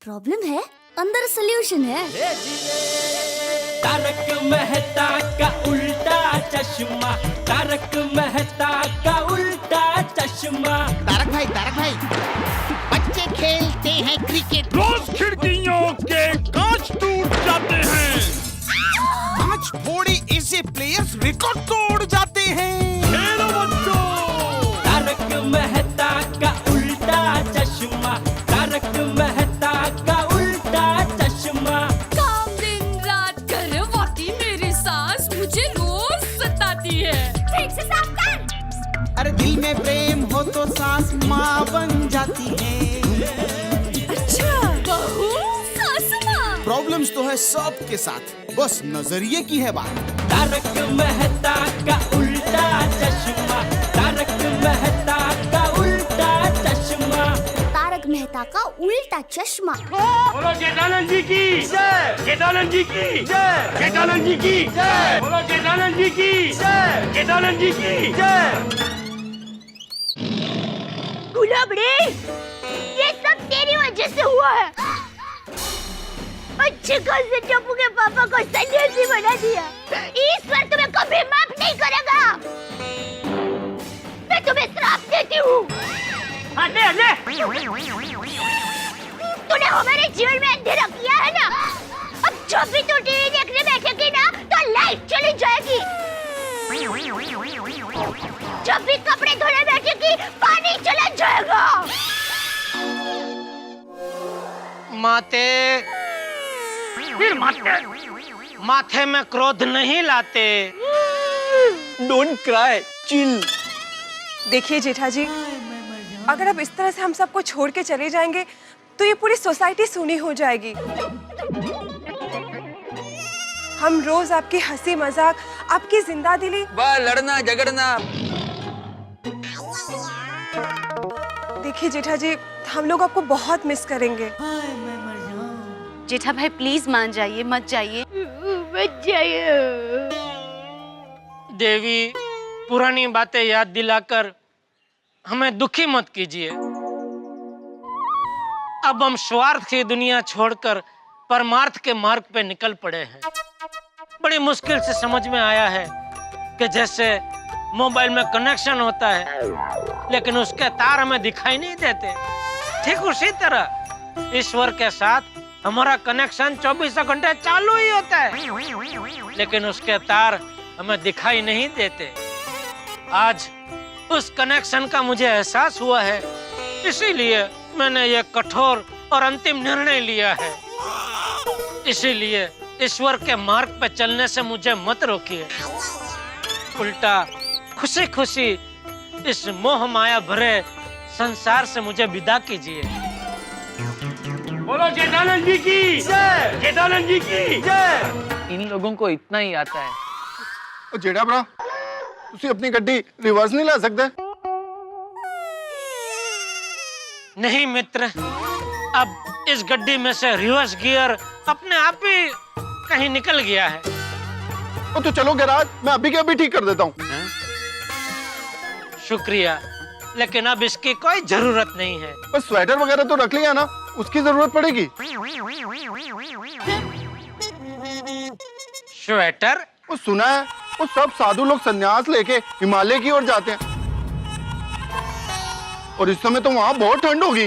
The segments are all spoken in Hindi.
प्रॉब्लम है, अंदर सोल्यूशन है। तारक मेहता का उल्टा चश्मा, तारक मेहता का उल्टा चश्मा। तारक भाई, बच्चे खेलते हैं क्रिकेट, रोज खिड़कियों के कांच टूट जाते हैं, आज थोड़े ऐसे प्लेयर्स रिकॉर्ड तोड़ जाते हैं। खेलो बच्चों। तारक मेहता का उल्टा चश्मा, तारक मेहता का उल्टा चश्मा। काम दिन रात करवाती मेरी सास मुझे रोज सताती है। ठीक से साफ कर। अरे दिल में प्रेम हो तो सास माँ बन जाती है। अच्छा, बहू सास माँ। प्रॉब्लम्स तो है सबके साथ, बस नजरिए की है बात। तारक मेहता का उल्टा चश्मा, तारक मेहता का उल्टा चश्मा। तारक मेहता का उल्टा चश्मा। बोलो जेठालाल जी की जय, जेठालाल जी की जय, जेठालाल जी की जय, बोलो जेठालाल जी की जय, जेठालाल जी की जय। गुलाबड़ी, ये सब तेरी वजह से हुआ है। अच्छे खासे टप्पू के पापा को सन्यासी बना दिया। ईश्वर तुम्हें कभी माफ नहीं करेगा। मैं तुम्हें श्राप देती हूँ। तूने हमारे जीवन में अंधेरा किया है ना, अब जब भी तू टीवी देखने बैठेगी ना तो लाइट चली जाएगी। जब भी कपड़े धोने बैठेगी पानी चला जाएगा। माते फिर माथे में क्रोध नहीं लाते। Don't cry, chill. देखिए जेठा जी, अगर आप इस तरह से हम सबको छोड़ के चले जाएंगे तो ये पूरी सोसाइटी सूनी हो जाएगी। हम रोज आपकी हंसी मजाक, आपकी जिंदा दिली, लड़ना झगड़ना। देखिए जेठा जी, हम लोग आपको बहुत मिस करेंगे। जेठा भाई प्लीज मान जाइए, मत जाइए। मत जाइए। देवी, पुरानी बातें याद दिलाकर हमें दुखी मत कीजिए। अब हम स्वार्थ की दुनिया छोड़कर परमार्थ के मार्ग पे निकल पड़े हैं। बड़ी मुश्किल से समझ में आया है कि जैसे मोबाइल में कनेक्शन होता है लेकिन उसके तार हमें दिखाई नहीं देते, ठीक उसी तरह ईश्वर के साथ हमारा कनेक्शन 24 घंटे चालू ही होता है लेकिन उसके तार हमें दिखाई नहीं देते। आज उस कनेक्शन का मुझे एहसास हुआ है, इसीलिए मैंने ये कठोर और अंतिम निर्णय लिया है। इसीलिए ईश्वर के मार्ग पर चलने से मुझे मत रोकिए, उल्टा खुशी खुशी इस मोह माया भरे संसार से मुझे विदा कीजिए। बोलो जेठालाल जी की जय, जेठालाल जी की जय। इन लोगों को इतना ही आता है। जेड़ा भरा, तुसी अपनी गड्डी रिवर्स नहीं ला सकते? नहीं मित्र, अब इस गड्डी में से रिवर्स गियर अपने आप ही कहीं निकल गया है। तो चलो गैराज, मैं अभी के अभी ठीक कर देता हूँ। शुक्रिया, लेकिन अब इसकी कोई जरूरत नहीं है। बस स्वेटर वगैरह तो रख लिया ना, उसकी जरूरत पड़ेगी। स्वेटर? वो सुना है, वो सब साधु लोग संन्यास लेके हिमालय की ओर जाते हैं और इस समय तो वहाँ बहुत ठंड होगी।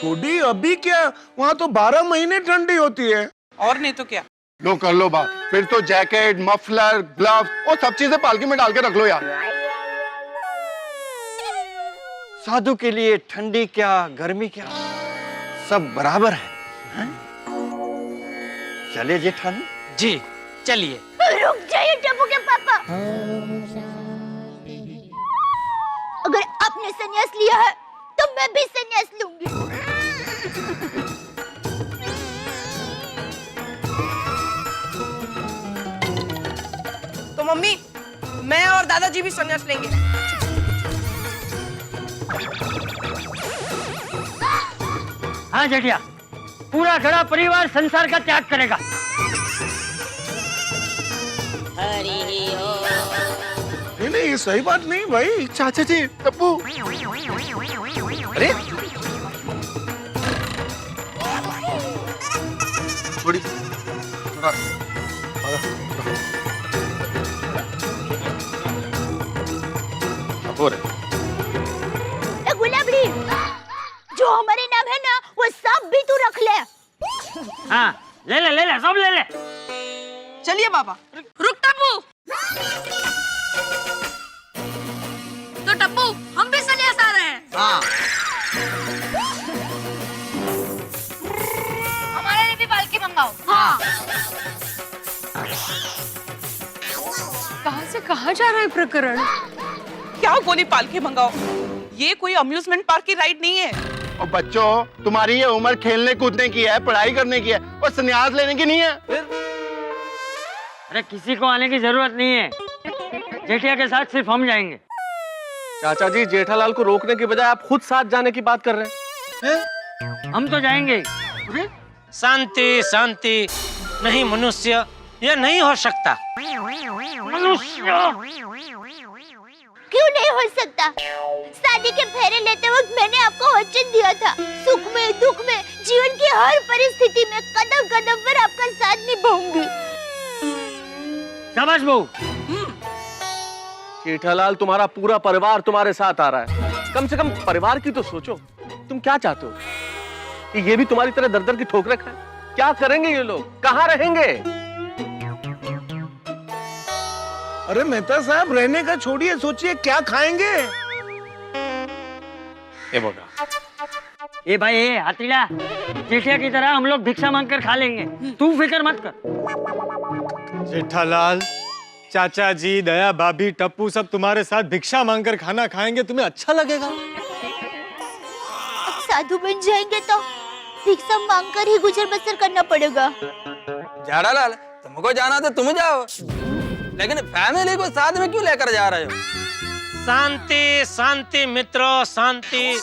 छोड़ी अभी क्या, वहाँ तो 12 महीने ठंडी होती है। और नहीं तो क्या। लो कर लो बात, फिर तो जैकेट, मफलर, ग्लव्स और सब चीजें पालकी में डाल के रख लो यार। साधु के लिए ठंडी क्या गर्मी क्या, सब बराबर है। चले जेठानी जी चलिए। रुक जाइए टप्पू के पापा, अगर आपने संन्यास लिया है तो मैं भी संन्यास लूंगी। तो मम्मी, मैं और दादाजी भी संन्यास लेंगे। हाँ जेठिया, पूरा घड़ा परिवार संसार का त्याग करेगा। नहीं, ये सही बात नहीं भाई। चाचा जी, टप्पू। अरे थोड़ी थोड़ा हो रहा ए गुलाबड़ी, जो हमारे नाम है ना वो सब भी तू रख ले। हाँ ले ले सब ले ले। चलिए बाबा। रुक टप्पू। तो टप्पू हम भी संन्यास आ रहे हैं। हाँ हमारे लिए भी पालकी मंगाओ। हाँ। कहाँ से कहाँ जा रहा है प्रकरण? क्या बोली पालकी मंगाओ? ये कोई अम्यूजमेंट पार्क की राइड नहीं है। और बच्चों, तुम्हारी ये उम्र खेलने कूदने की है, पढ़ाई करने की है, और संन्यास लेने की नहीं है। अरे किसी को आने की जरूरत नहीं है, जेठिया के साथ सिर्फ हम जाएंगे। चाचा जी, जेठालाल को रोकने के बजाय आप खुद साथ जाने की बात कर रहे हैं। हम तो जाएंगे। शांति शांति, नहीं मनुष्य, यह नहीं हो सकता। क्यों नहीं हो सकता? शादी के फेरे लेते वक्त मैंने आपको वचन दिया था, सुख में दुख में जीवन की हर परिस्थिति में कदम कदम पर आपका साथ निभाऊंगी। शाबाश बहू। जेठालाल, तुम्हारा पूरा परिवार तुम्हारे साथ आ रहा है, कम से कम परिवार की तो सोचो। तुम क्या चाहते हो कि ये भी तुम्हारी तरह दर दर की ठोकरें खाएं? क्या करेंगे ये लोग, कहाँ रहेंगे? अरे मेहता साहब, रहने का छोड़िए, सोचिए क्या खाएंगे। ये बोला ए भाई ए हाथीला, जेठिया की तरह हम लोग भिक्षा मांगकर खा लेंगे, तू फिक्र मत कर। जेठालाल, चाचा जी, दया भाभी, टप्पू सब तुम्हारे साथ भिक्षा मांगकर खाना खाएंगे, तुम्हें अच्छा लगेगा? अब साधु बन जाएंगे तो भिक्षा मांगकर ही गुजर बसर करना पड़ेगा। जेठालाल, तुमको जाना तो तुम जाओ, लेकिन फैमिली को साथ में क्यों लेकर जा रहे हो? शांति शांति मित्रों, शांति।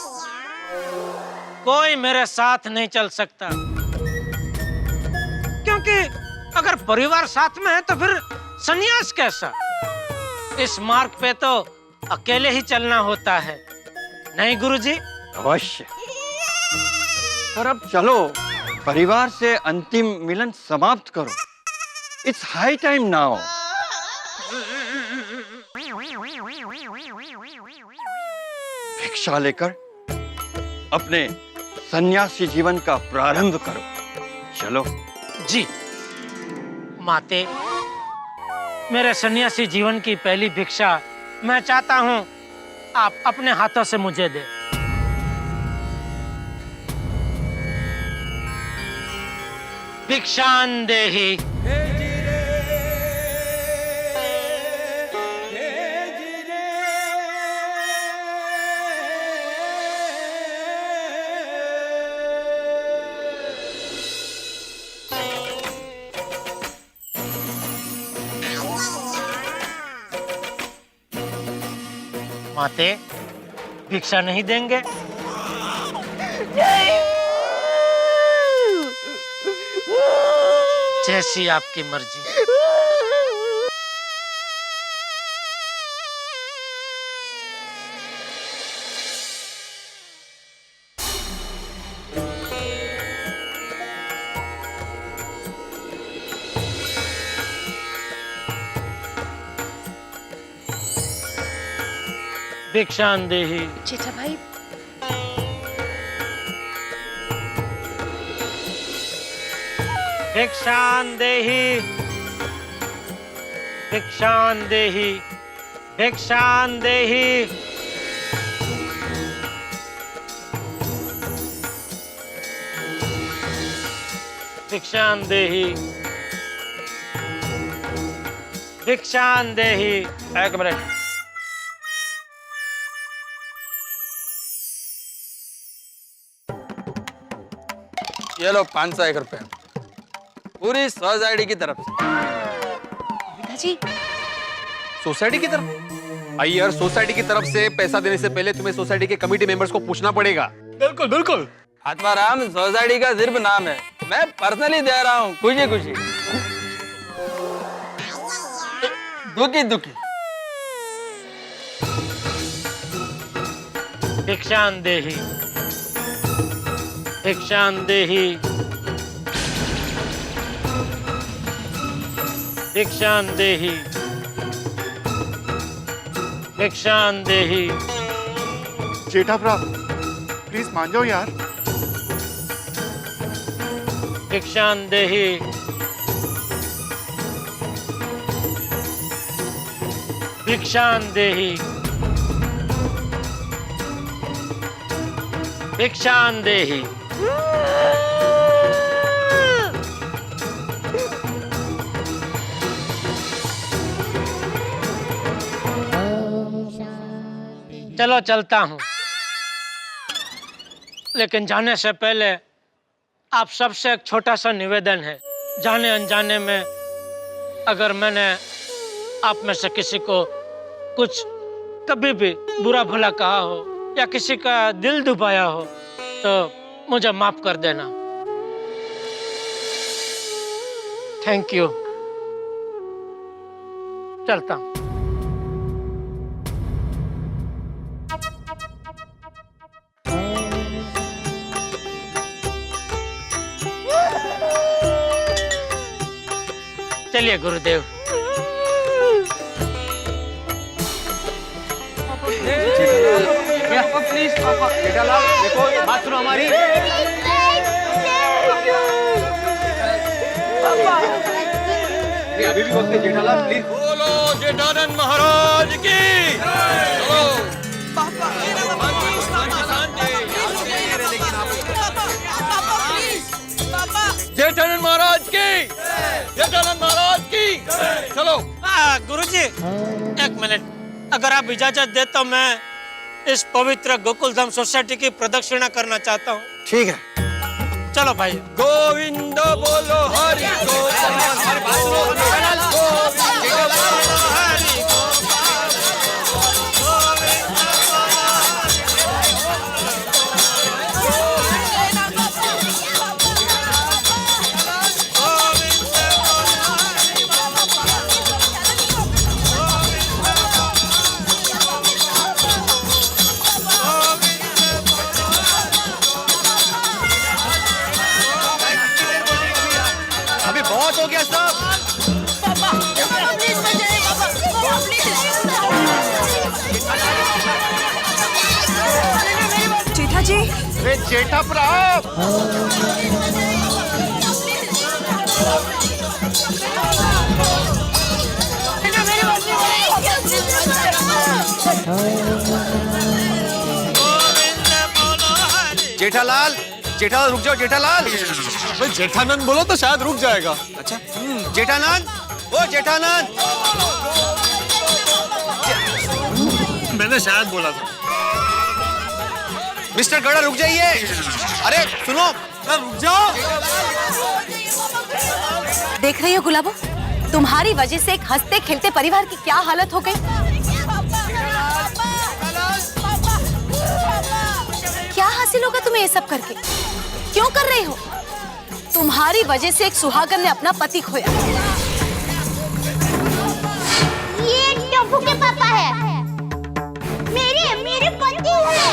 कोई मेरे साथ नहीं चल सकता, क्योंकि अगर परिवार साथ में है तो फिर संन्यास कैसा? इस मार्ग पे तो अकेले ही चलना होता है, नहीं गुरुजी? अवश्य। पर अब चलो, परिवार से अंतिम मिलन समाप्त करो। It's high time now. भिक्षा लेकर अपने सन्यासी जीवन का प्रारंभ करो। चलो। जी माते, मेरे सन्यासी जीवन की पहली भिक्षा मैं चाहता हूं आप अपने हाथों से मुझे दे। भिक्षान देहि। माते, भिक्षा नहीं देंगे? जैसी आपकी मर्जी। भिक्षान देहि। जेठा भाई, भिक्षान देहि। भिक्षान देहि। भिक्षान देहि। भिक्षान देहि। भिक्षान देहि। एक मिनट। ये लो 501 रुपए, पूरी सोसाइटी की तरफ से। पिताजी, सोसाइटी की तरफ? आई यार, सोसाइटी की तरफ से पैसा देने से पहले तुम्हें सोसाइटी के कमेटी मेंबर्स को पूछना पड़ेगा। बिल्कुल बिल्कुल। आत्माराम, सोसाइटी का सिर्फ नाम है, मैं पर्सनली दे रहा हूँ, खुशी खुशी। दुखी दुखी। भिक्षान देहि। भिक्षान देहि। भिक्षां देहि, भिक्षां देहि। जेठा भ्रा प्लीज मान जाओ यार। भिक्षां देहि, भिक्षां देहि, भिक्षां देहि। चलो चलता हूँ, लेकिन जाने से पहले आप सबसे एक छोटा सा निवेदन है। जाने अनजाने में अगर मैंने आप में से किसी को कुछ कभी भी बुरा भला कहा हो या किसी का दिल दुखाया हो तो मुझे माफ कर देना। Thank you. चलता हूँ। चलिए गुरुदेव। प्लीज पापा, जेठालाल देखो बात सुनो हमारी। अभी भी वक्त है जेठालाल, प्लीज। बोलो जेठानंद महाराज की। जेठानंद महाराज की, जेठानंद महाराज की। चलो। गुरुजी एक मिनट, अगर आप इजाजत दे तो मैं इस पवित्र गोकुलधाम सोसाइटी की प्रदक्षिणा करना चाहता हूँ। ठीक है, चलो भाई। गोविंद बोलो हरि जेठा जी। जेठा भ्रा जेठालाल, जेठालाल रुक जाओ जेठालाल। भाई जेठानंद बोलो तो शायद रुक जाएगा। अच्छा जेठानंद, ओ जेठानंद। मैंने शायद बोला था। मिस्टर गड़ा रुक जाइए। अरे सुनो, रुक जाओ। देख रही हो गुलाबो, तुम्हारी वजह से एक हंसते खेलते परिवार की क्या हालत हो गई। क्या हासिल होगा तुम्हें ये सब करके? क्यों कर रही हो? तुम्हारी वजह से एक सुहागन ने अपना पति खोया। ये टप्पू के पापा है। मेरे पति है।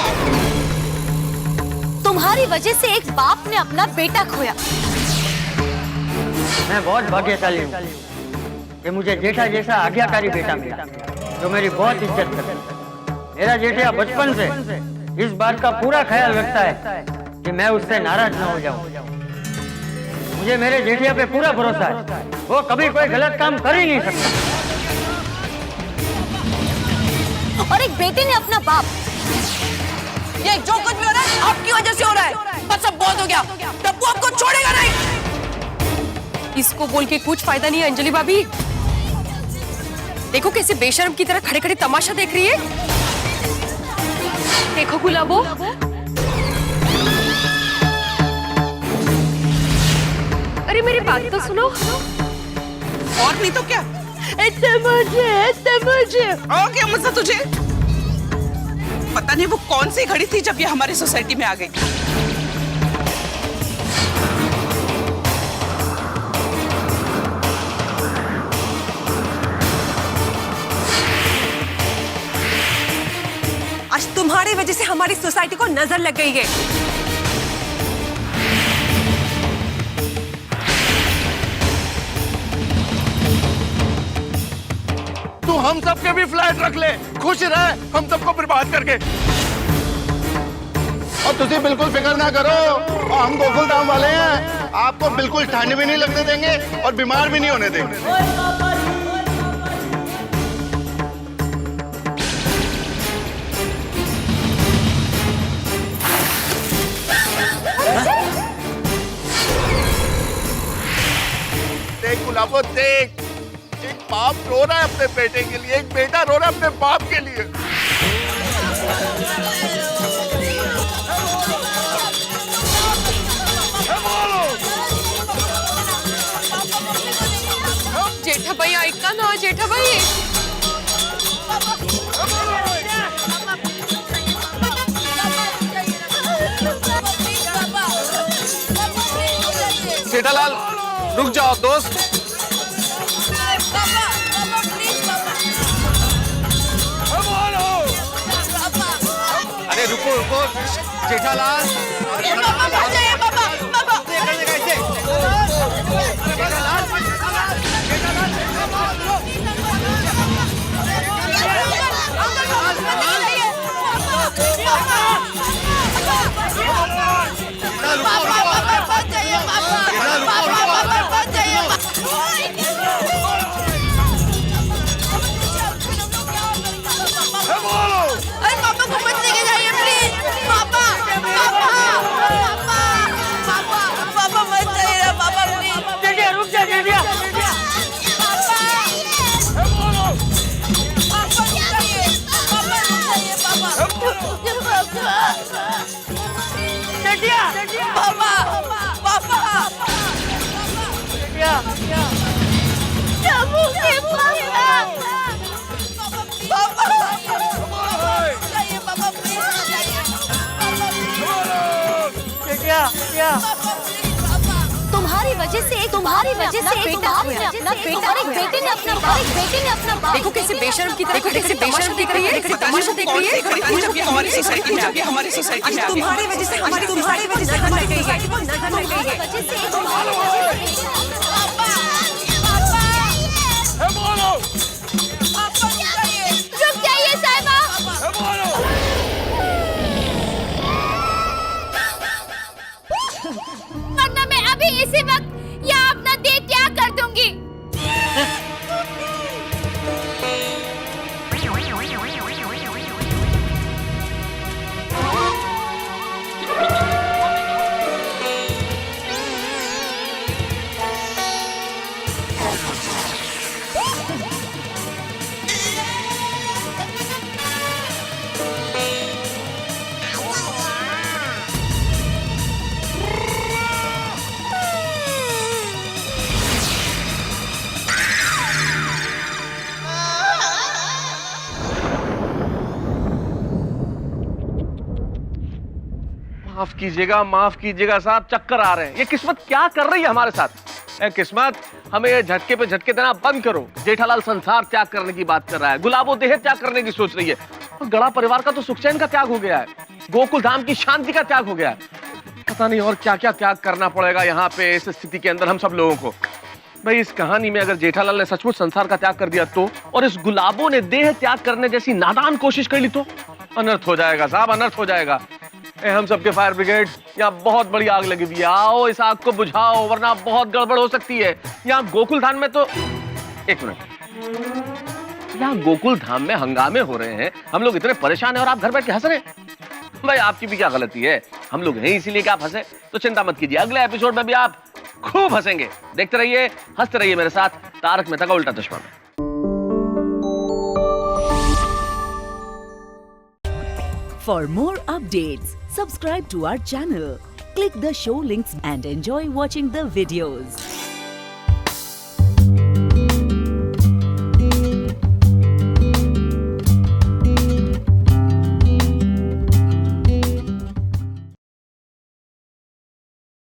तुम्हारी वजह से एक बाप ने अपना बेटा खोया। मैं बहुत भाग्यशाली हूँ कि मुझे जेठा जैसा आज्ञाकारी बेटा मिला जो मेरी बहुत इज्जत करता है। मेरा जेठा बचपन से इस बात का पूरा ख्याल रखता है कि मैं उससे नाराज न हो जाऊं। मुझे मेरे जेठिया पे पूरा भरोसा है, वो कभी कोई गलत काम कर ही नहीं सकता। और एक बेटे ने अपना बाप। ये जो कुछ भी हो रहा है आपकी वजह से हो रहा है। बस अब बहुत हो गया, टप्पू आपको छोड़ेगा नहीं। इसको बोल के कुछ फायदा नहीं है अंजलि भाभी। देखो कैसे बेशर्म की तरह खड़े खड़े तमाशा देख रही है। देखो गुलाबो, अरे मेरी बात तो सुनो। और नहीं तो क्या? और क्या मजा तुझे? पता नहीं वो कौन सी घड़ी थी जब ये हमारी सोसाइटी में आ गई। आज तुम्हारी वजह से हमारी सोसाइटी को नजर लग गई है। हम सबके भी फ्लैट रख ले, खुश रहे हम सबको बर्बाद करके। और तुझे बिल्कुल फिक्र ना करो, और हम गोकुल धाम वाले हैं, आपको बिल्कुल ठंड भी नहीं लगने देंगे और बीमार भी नहीं होने देंगे। देख गुलाबो देख, एक बाप रो रहा है अपने बेटे के लिए, एक बेटा रो रहा है अपने बाप के लिए। जेठाबाई ऐका ना, जेठाबाई जेठालाल रुक जाओ दोस्त। अरे रुको रुको जेठालाल, अरे पापा को मत लेके जाइए प्लीज, पापा पापा मत जाइए ना पापा प्लीज। रुक जा जेठिया। तुम्हारी वजह से एक बेटा अपना देखो कैसे बेशर्म की तरह, कैसे बेशर्म दिख रही है, तमाशा देख रही है। हमारी सोसाइटी में आगे, हमारी सोसाइटी में तुम्हारी वजह से नजर लग गई है। रुक जाइए साहिबा। वरना मैं अभी इसी वक्त यहाँ अपना देह त्याग कर दूंगी। माफ कीजिएगा साहब, चक्कर आ रहे हैं। ये किस्मत क्या कर रही है हमारे साथ? ए किस्मत, हमें ये झटके पे झटके देना बंद करो। जेठालाल संसार त्याग करने की बात कर रहा है, गुलाबो देह त्याग करने की सोच रही है, और गड़ा परिवार का तो सुख चैन का त्याग हो गया है, गोकुल धाम की शांति का त्याग हो गया है। पता नहीं और क्या क्या त्याग करना पड़ेगा यहाँ पे इस स्थिति के अंदर हम सब लोगों को। भाई इस कहानी में अगर जेठालाल ने सचमुच संसार का त्याग कर दिया तो, और इस गुलाबो ने देह त्याग करने जैसी नादान कोशिश कर ली तो अनर्थ हो जाएगा साहब, अनर्थ हो जाएगा। हम सबके फायर ब्रिगेड, यहाँ बहुत बड़ी आग लगी हुई है, आओ इस आग को बुझाओ वरना बहुत गड़बड़ हो सकती है। यहाँ गोकुल धाम में तो, एक मिनट, यहाँ गोकुल धाम में हंगामे हो रहे हैं, हम लोग इतने परेशान हैं और आप घर बैठ के हंस रहे हैं। भाई आपकी भी क्या गलती है, हम लोग हैं इसीलिए कि आप हंसे, तो चिंता मत कीजिए, अगले एपिसोड में भी आप खूब हंसेंगे। देखते रहिए, हंसते रहिए मेरे साथ तारक मेहता का उल्टा चश्मा में। For more updates, subscribe to our channel, click the show links and enjoy watching the videos.